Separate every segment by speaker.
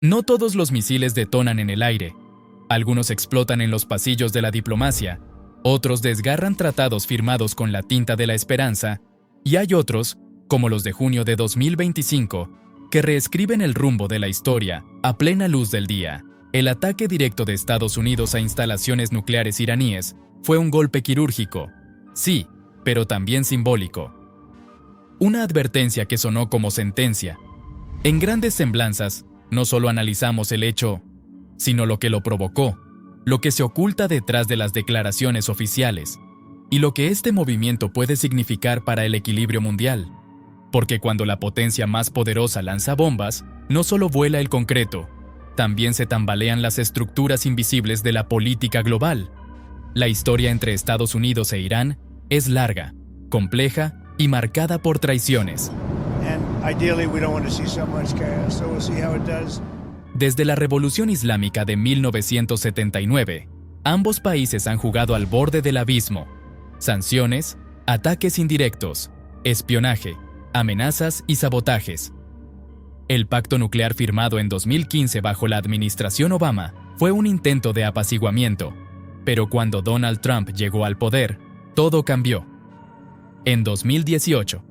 Speaker 1: No todos los misiles detonan en el aire. Algunos explotan en los pasillos de la diplomacia, otros desgarran tratados firmados con la tinta de la esperanza, y hay otros, como los de junio de 2025, que reescriben el rumbo de la historia a plena luz del día. El ataque directo de Estados Unidos a instalaciones nucleares iraníes fue un golpe quirúrgico, sí, pero también simbólico. Una advertencia que sonó como sentencia. En Grandes Semblanzas, no solo analizamos el hecho, sino lo que lo provocó, lo que se oculta detrás de las declaraciones oficiales, y lo que este movimiento puede significar para el equilibrio mundial. Porque cuando la potencia más poderosa lanza bombas, no solo vuela el concreto, también se tambalean las estructuras invisibles de la política global. La historia entre Estados Unidos e Irán es larga, compleja y marcada por traiciones. Desde la Revolución Islámica de 1979, ambos países han jugado al borde del abismo. Sanciones, ataques indirectos, espionaje, amenazas y sabotajes. El pacto nuclear firmado en 2015 bajo la administración Obama fue un intento de apaciguamiento, pero cuando Donald Trump llegó al poder, todo cambió. En 2018,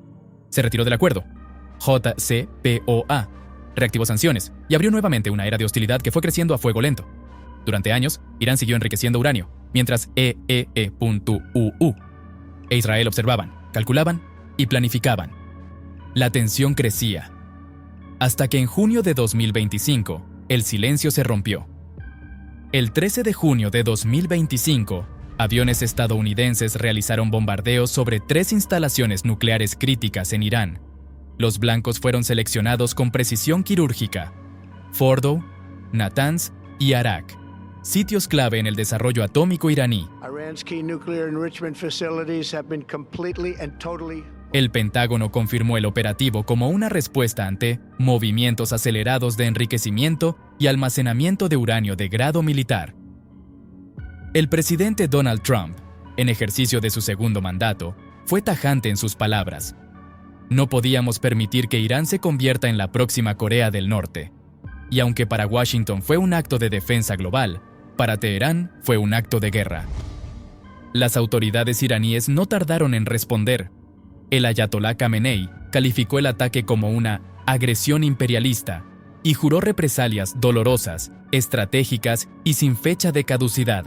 Speaker 1: se retiró del acuerdo. JCPOA reactivó sanciones y abrió nuevamente una era de hostilidad que fue creciendo a fuego lento. Durante años, Irán siguió enriqueciendo uranio, mientras EEE.UU e Israel observaban, calculaban y planificaban. La tensión crecía, hasta que en junio de 2025, el silencio se rompió. El 13 de junio de 2025, aviones estadounidenses realizaron bombardeos sobre 3 instalaciones nucleares críticas en Irán. Los blancos fueron seleccionados con precisión quirúrgica: Fordow, Natanz y Arak, sitios clave en el desarrollo atómico iraní. El Pentágono confirmó el operativo como una respuesta ante movimientos acelerados de enriquecimiento y almacenamiento de uranio de grado militar. El presidente Donald Trump, en ejercicio de su segundo mandato, fue tajante en sus palabras. No podíamos permitir que Irán se convierta en la próxima Corea del Norte. Y aunque para Washington fue un acto de defensa global, para Teherán fue un acto de guerra. Las autoridades iraníes no tardaron en responder. El ayatolá Khamenei calificó el ataque como una agresión imperialista y juró represalias dolorosas, estratégicas y sin fecha de caducidad.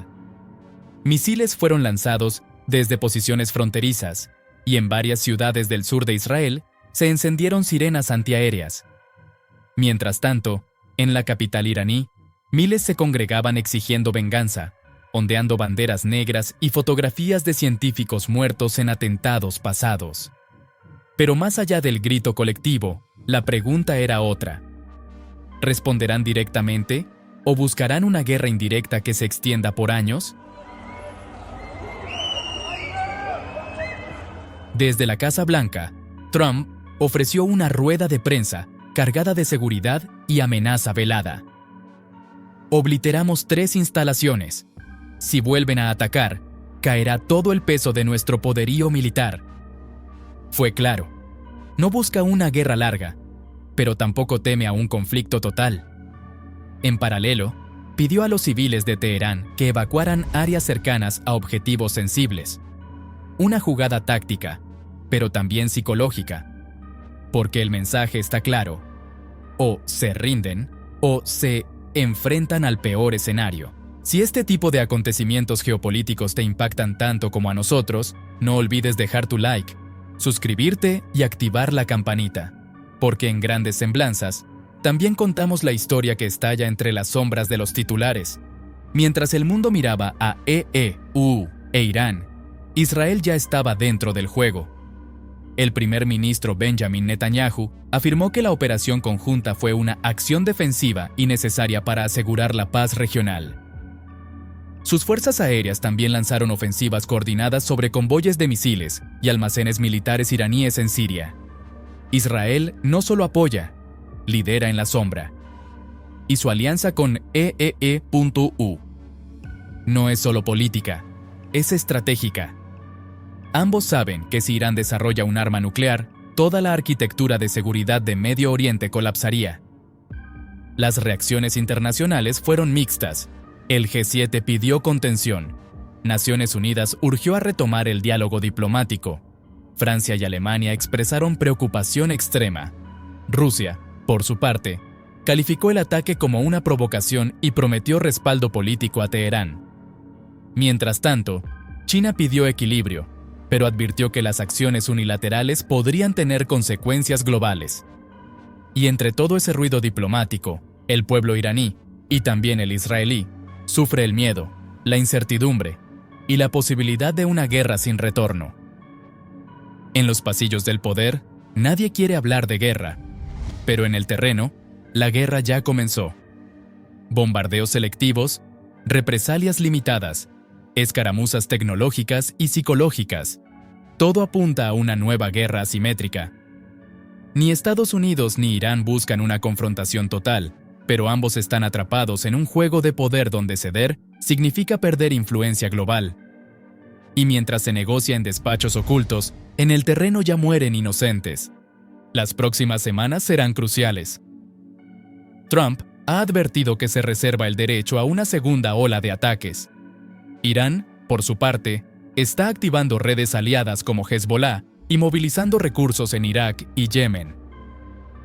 Speaker 1: Misiles fueron lanzados desde posiciones fronterizas, y en varias ciudades del sur de Israel se encendieron sirenas antiaéreas. Mientras tanto, en la capital iraní, miles se congregaban exigiendo venganza, ondeando banderas negras y fotografías de científicos muertos en atentados pasados. Pero más allá del grito colectivo, la pregunta era otra. ¿Responderán directamente o buscarán una guerra indirecta que se extienda por años? Desde la Casa Blanca, Trump ofreció una rueda de prensa cargada de seguridad y amenaza velada. Obliteramos 3 instalaciones. Si vuelven a atacar, caerá todo el peso de nuestro poderío militar. Fue claro, no busca una guerra larga, pero tampoco teme a un conflicto total. En paralelo, pidió a los civiles de Teherán que evacuaran áreas cercanas a objetivos sensibles. Una jugada táctica, pero también psicológica, porque el mensaje está claro: o se rinden o se enfrentan al peor escenario. Si este tipo de acontecimientos geopolíticos te impactan tanto como a nosotros, no olvides dejar tu like, suscribirte y activar la campanita, porque en Grandes Semblanzas también contamos la historia que estalla entre las sombras de los titulares. Mientras el mundo miraba a EEU e Irán, Israel ya estaba dentro del juego. El primer ministro Benjamin Netanyahu afirmó que la operación conjunta fue una acción defensiva y necesaria para asegurar la paz regional. Sus fuerzas aéreas también lanzaron ofensivas coordinadas sobre convoyes de misiles y almacenes militares iraníes en Siria. Israel no solo apoya, lidera en la sombra. Y su alianza con EEE.U no es solo política, es estratégica. Ambos saben que si Irán desarrolla un arma nuclear, toda la arquitectura de seguridad de Medio Oriente colapsaría. Las reacciones internacionales fueron mixtas. El G7 pidió contención. Naciones Unidas urgió a retomar el diálogo diplomático. Francia y Alemania expresaron preocupación extrema. Rusia, por su parte, calificó el ataque como una provocación y prometió respaldo político a Teherán. Mientras tanto, China pidió equilibrio, pero advirtió que las acciones unilaterales podrían tener consecuencias globales. Y entre todo ese ruido diplomático, el pueblo iraní, y también el israelí, sufre el miedo, la incertidumbre y la posibilidad de una guerra sin retorno. En los pasillos del poder, nadie quiere hablar de guerra, pero en el terreno, la guerra ya comenzó. Bombardeos selectivos, represalias limitadas, escaramuzas tecnológicas y psicológicas. Todo apunta a una nueva guerra asimétrica. Ni Estados Unidos ni Irán buscan una confrontación total, pero ambos están atrapados en un juego de poder donde ceder significa perder influencia global. Y mientras se negocia en despachos ocultos, en el terreno ya mueren inocentes. Las próximas semanas serán cruciales. Trump ha advertido que se reserva el derecho a una segunda ola de ataques. Irán, por su parte, está activando redes aliadas como Hezbollah y movilizando recursos en Irak y Yemen.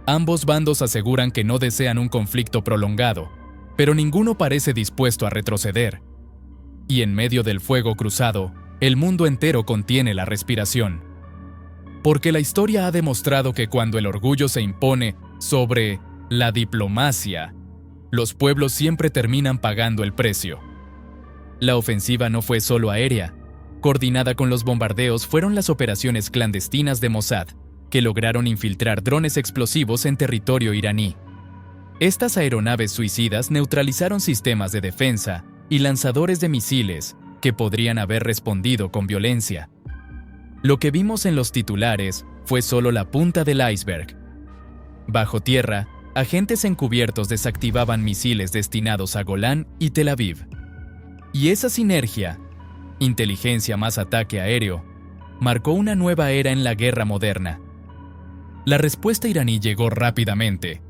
Speaker 1: Ambos bandos aseguran que no desean un conflicto prolongado, pero ninguno parece dispuesto a retroceder. Y en medio del fuego cruzado, el mundo entero contiene la respiración. Porque la historia ha demostrado que cuando el orgullo se impone sobre la diplomacia, los pueblos siempre terminan pagando el precio. La ofensiva no fue solo aérea. Coordinada con los bombardeos fueron las operaciones clandestinas de Mossad, que lograron infiltrar drones explosivos en territorio iraní. Estas aeronaves suicidas neutralizaron sistemas de defensa y lanzadores de misiles que podrían haber respondido con violencia. Lo que vimos en los titulares fue solo la punta del iceberg. Bajo tierra, agentes encubiertos desactivaban misiles destinados a Golán y Tel Aviv. Y esa sinergia, inteligencia más ataque aéreo, marcó una nueva era en la guerra moderna. La respuesta iraní llegó rápidamente.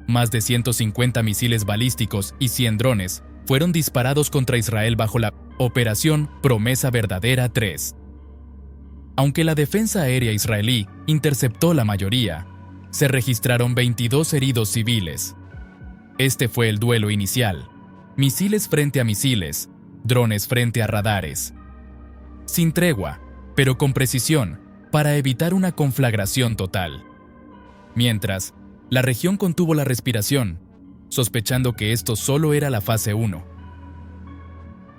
Speaker 1: Más de 150 misiles balísticos y 100 drones fueron disparados contra Israel bajo la Operación Promesa Verdadera 3. Aunque la defensa aérea israelí interceptó la mayoría, se registraron 22 heridos civiles. Este fue el duelo inicial: misiles frente a misiles, drones frente a radares. Sin tregua, pero con precisión, para evitar una conflagración total. Mientras, la región contuvo la respiración, sospechando que esto solo era la fase 1.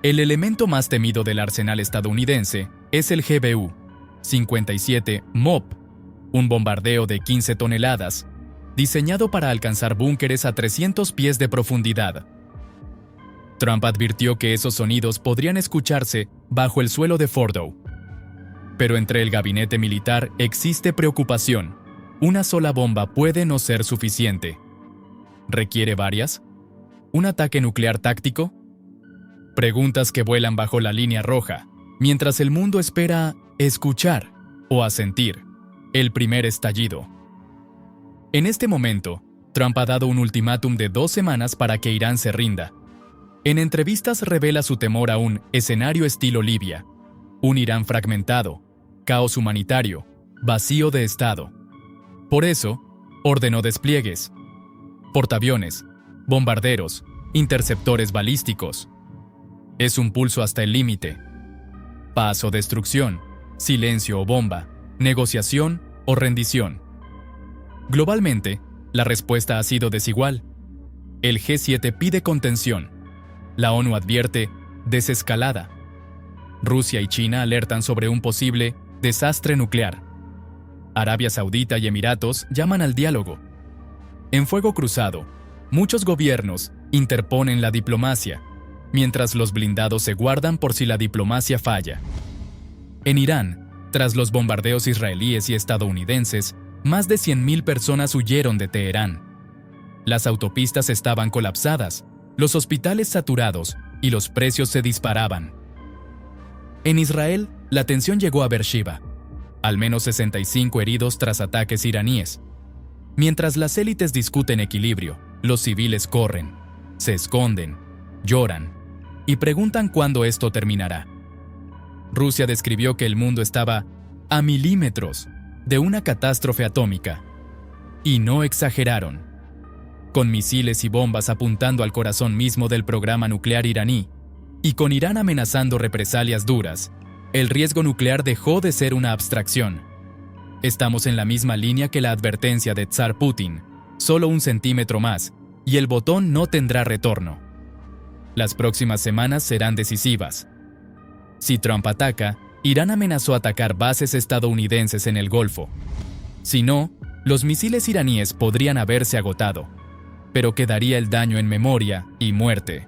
Speaker 1: El elemento más temido del arsenal estadounidense es el GBU-57 MOP, un bombardeo de 15 toneladas, diseñado para alcanzar búnkeres a 300 pies de profundidad. Trump advirtió que esos sonidos podrían escucharse bajo el suelo de Fordow. Pero entre el gabinete militar existe preocupación. Una sola bomba puede no ser suficiente. ¿Requiere varias? ¿Un ataque nuclear táctico? Preguntas que vuelan bajo la línea roja, mientras el mundo espera escuchar o a sentir el primer estallido. En este momento, Trump ha dado un ultimátum de 2 semanas para que Irán se rinda. En entrevistas revela su temor a un escenario estilo Libia, un Irán fragmentado, caos humanitario, vacío de Estado. Por eso, ordenó despliegues, portaaviones, bombarderos, interceptores balísticos. Es un pulso hasta el límite. Paz o destrucción, silencio o bomba, negociación o rendición. Globalmente, la respuesta ha sido desigual. El G7 pide contención. La ONU advierte desescalada. Rusia y China alertan sobre un posible desastre nuclear. Arabia Saudita y Emiratos llaman al diálogo. En fuego cruzado, muchos gobiernos interponen la diplomacia, mientras los blindados se guardan por si la diplomacia falla. En Irán, tras los bombardeos israelíes y estadounidenses, más de 100.000 personas huyeron de Teherán. Las autopistas estaban colapsadas, los hospitales saturados y los precios se disparaban. En Israel, la tensión llegó a Beersheba. Al menos 65 heridos tras ataques iraníes. Mientras las élites discuten equilibrio, Los civiles corren, se esconden, lloran y preguntan cuándo esto terminará. Rusia describió que el mundo estaba a milímetros de una catástrofe atómica. Y no exageraron. Con misiles y bombas apuntando al corazón mismo del programa nuclear iraní, y con Irán amenazando represalias duras, el riesgo nuclear dejó de ser una abstracción. Estamos en la misma línea que la advertencia de Tsar Putin, solo 1 centímetro más, y el botón no tendrá retorno. Las próximas semanas serán decisivas. Si Trump ataca, Irán amenazó atacar bases estadounidenses en el Golfo. Si no, los misiles iraníes podrían haberse agotado, pero quedaría el daño en memoria y muerte.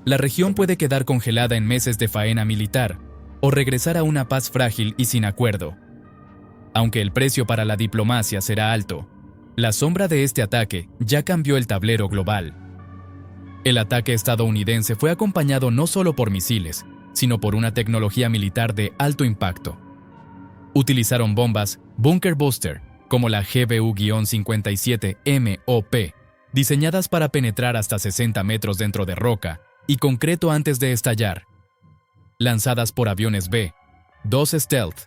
Speaker 1: La región puede quedar congelada en meses de faena militar o regresar a una paz frágil y sin acuerdo. Aunque el precio para la diplomacia será alto, la sombra de este ataque ya cambió el tablero global. El ataque estadounidense fue acompañado no solo por misiles, sino por una tecnología militar de alto impacto. Utilizaron bombas Bunker Buster, como la GBU-57MOP, diseñadas para penetrar hasta 60 metros dentro de roca y concreto antes de estallar. Lanzadas por aviones B-2 Stealth,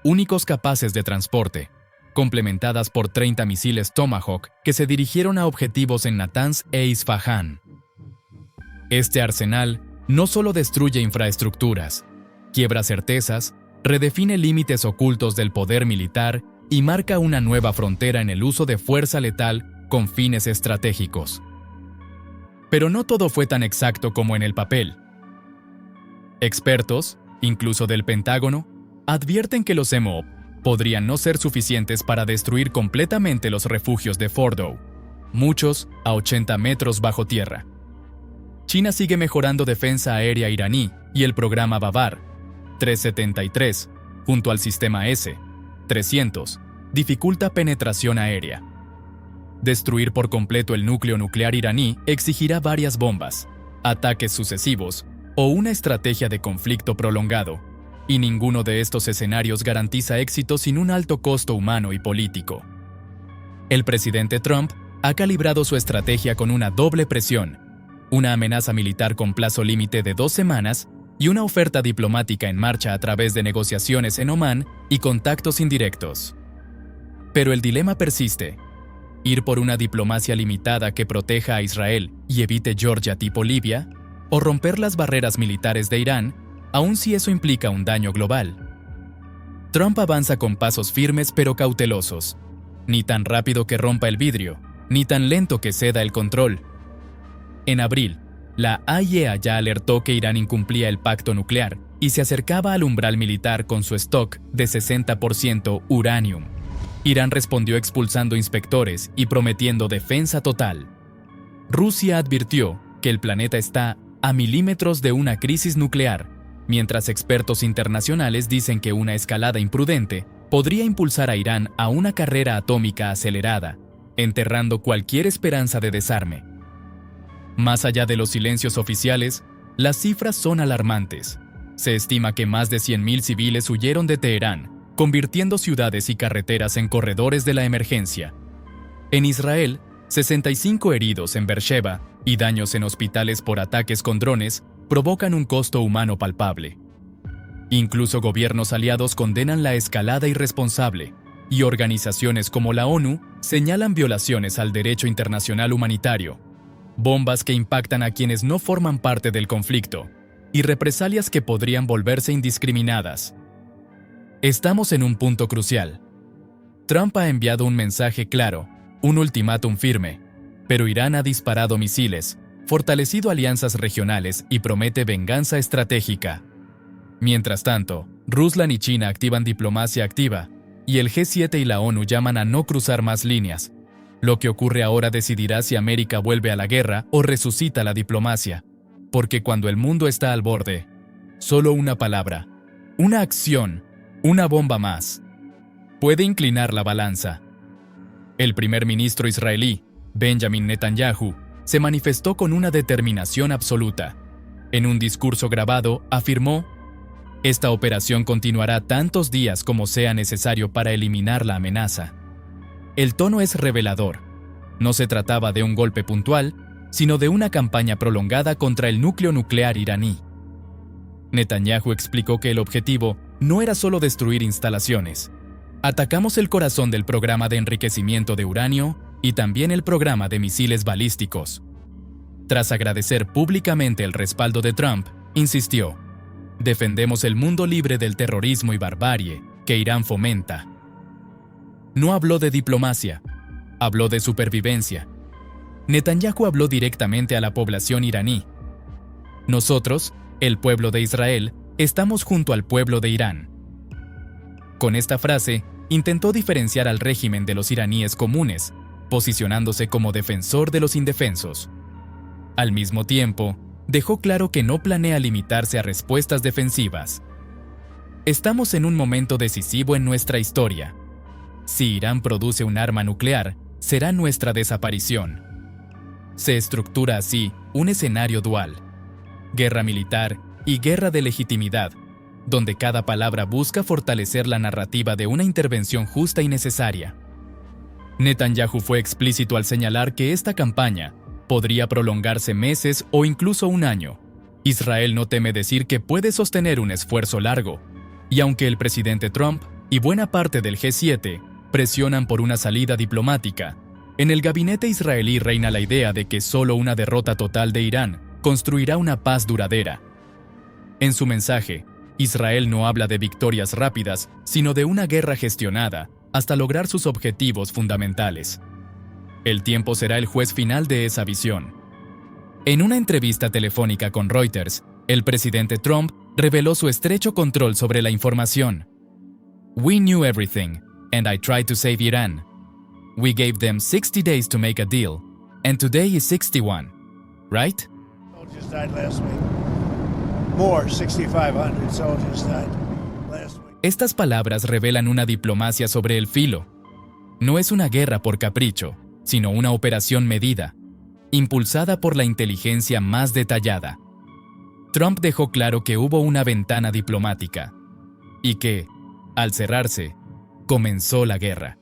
Speaker 1: únicos capaces de transporte, complementadas por 30 misiles Tomahawk que se dirigieron a objetivos en Natanz e Isfahán. Este arsenal no solo destruye infraestructuras, quiebra certezas, redefine límites ocultos del poder militar y marca una nueva frontera en el uso de fuerza letal con fines estratégicos. Pero no todo fue tan exacto como en el papel. Expertos, incluso del Pentágono, advierten que los MOP podrían no ser suficientes para destruir completamente los refugios de Fordow, muchos a 80 metros bajo tierra. China sigue mejorando defensa aérea iraní y el programa Bavar 373, junto al sistema S-300, dificulta penetración aérea. Destruir por completo el núcleo nuclear iraní exigirá varias bombas, ataques sucesivos o una estrategia de conflicto prolongado, y ninguno de estos escenarios garantiza éxito sin un alto costo humano y político. El presidente Trump ha calibrado su estrategia con una doble presión, una amenaza militar con plazo límite de 2 semanas y una oferta diplomática en marcha a través de negociaciones en Omán y contactos indirectos. Pero el dilema persiste: ir por una diplomacia limitada que proteja a Israel y evite Georgia tipo Libia, o romper las barreras militares de Irán, aun si eso implica un daño global. Trump avanza con pasos firmes pero cautelosos, ni tan rápido que rompa el vidrio, ni tan lento que ceda el control. En abril, la AIEA ya alertó que Irán incumplía el pacto nuclear y se acercaba al umbral militar con su stock de 60% uranium. Irán respondió expulsando inspectores y prometiendo defensa total. Rusia advirtió que el planeta está a milímetros de una crisis nuclear, mientras expertos internacionales dicen que una escalada imprudente podría impulsar a Irán a una carrera atómica acelerada, enterrando cualquier esperanza de desarme. Más allá de los silencios oficiales, las cifras son alarmantes. Se estima que más de 100.000 civiles huyeron de Teherán, convirtiendo ciudades y carreteras en corredores de la emergencia. En Israel, 65 heridos en Beersheba y daños en hospitales por ataques con drones provocan un costo humano palpable. Incluso gobiernos aliados condenan la escalada irresponsable, y organizaciones como la ONU señalan violaciones al derecho internacional humanitario, bombas que impactan a quienes no forman parte del conflicto, y represalias que podrían volverse indiscriminadas. Estamos en un punto crucial. Trump ha enviado un mensaje claro, un ultimátum firme, pero Irán ha disparado misiles, fortalecido alianzas regionales y promete venganza estratégica. Mientras tanto, Rusia y China activan diplomacia activa, y el G7 y la ONU llaman a no cruzar más líneas. Lo que ocurre ahora decidirá si América vuelve a la guerra o resucita la diplomacia, porque cuando el mundo está al borde, solo una palabra, una acción, una bomba más, puede inclinar la balanza. El primer ministro israelí, Benjamin Netanyahu, se manifestó con una determinación absoluta. En un discurso grabado, afirmó: "Esta operación continuará tantos días como sea necesario para eliminar la amenaza". el tono es revelador. No se trataba de un golpe puntual, sino de una campaña prolongada contra el núcleo nuclear iraní. Netanyahu explicó que el objetivo no era solo destruir instalaciones. Atacamos el corazón del programa de enriquecimiento de uranio y también el programa de misiles balísticos. Tras agradecer públicamente el respaldo de Trump, insistió: defendemos el mundo libre del terrorismo y barbarie que Irán fomenta. No habló de diplomacia, habló de supervivencia. Netanyahu habló directamente a la población iraní. Nosotros, el pueblo de Israel, estamos junto al pueblo de Irán. Con esta frase, intentó diferenciar al régimen de los iraníes comunes, posicionándose como defensor de los indefensos. Al mismo tiempo, dejó claro que no planea limitarse a respuestas defensivas. Estamos en un momento decisivo en nuestra historia. Si Irán produce un arma nuclear, será nuestra desaparición. Se estructura así un escenario dual: guerra militar y guerra de legitimidad, donde cada palabra busca fortalecer la narrativa de una intervención justa y necesaria. Netanyahu fue explícito al señalar que esta campaña podría prolongarse meses o incluso un año. Israel no teme decir que puede sostener un esfuerzo largo, y aunque el presidente Trump y buena parte del G7 presionan por una salida diplomática, en el gabinete israelí reina la idea de que solo una derrota total de Irán construirá una paz duradera. En su mensaje, Israel no habla de victorias rápidas, sino de una guerra gestionada hasta lograr sus objetivos fundamentales. El tiempo será el juez final de esa visión. En una entrevista telefónica con Reuters, el presidente Trump reveló su estrecho control sobre la información. "We knew everything, and I tried to save Iran. We gave them 60 days to make a deal, and today is 61, right?"
Speaker 2: Soldiers died last week. More, 6,500 soldiers died last week.
Speaker 1: Estas palabras revelan una diplomacia sobre el filo. No es una guerra por capricho, sino una operación medida, impulsada por la inteligencia más detallada. Trump dejó claro que hubo una ventana diplomática y que, al cerrarse, comenzó la guerra.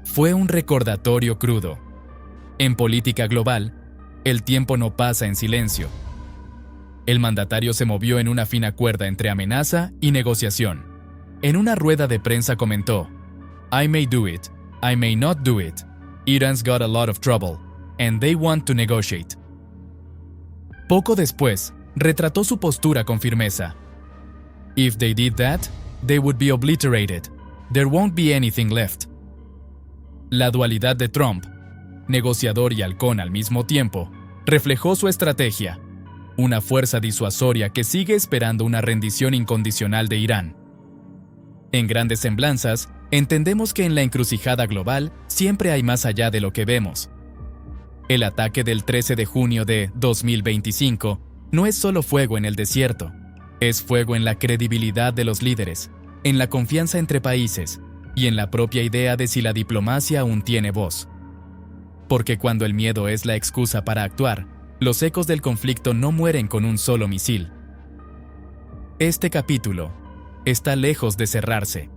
Speaker 1: Fue un recordatorio crudo. En política global, el tiempo no pasa en silencio. El mandatario se movió en una fina cuerda entre amenaza y negociación. En una rueda de prensa comentó: "I may do it, I may not do it. Iran's got a lot of trouble, and they want to negotiate." Poco después, retrató su postura con firmeza. "If they did that, they would be obliterated. There won't be anything left." La dualidad de Trump, negociador y halcón al mismo tiempo, reflejó su estrategia: una fuerza disuasoria que sigue esperando una rendición incondicional de Irán. En grandes semblanzas, entendemos que en la encrucijada global siempre hay más allá de lo que vemos. El ataque del 13 de junio de 2025 no es solo fuego en el desierto, es fuego en la credibilidad de los líderes, en la confianza entre países y en la propia idea de si la diplomacia aún tiene voz. Porque cuando el miedo es la excusa para actuar, los ecos del conflicto no mueren con un solo misil. Este capítulo está lejos de cerrarse.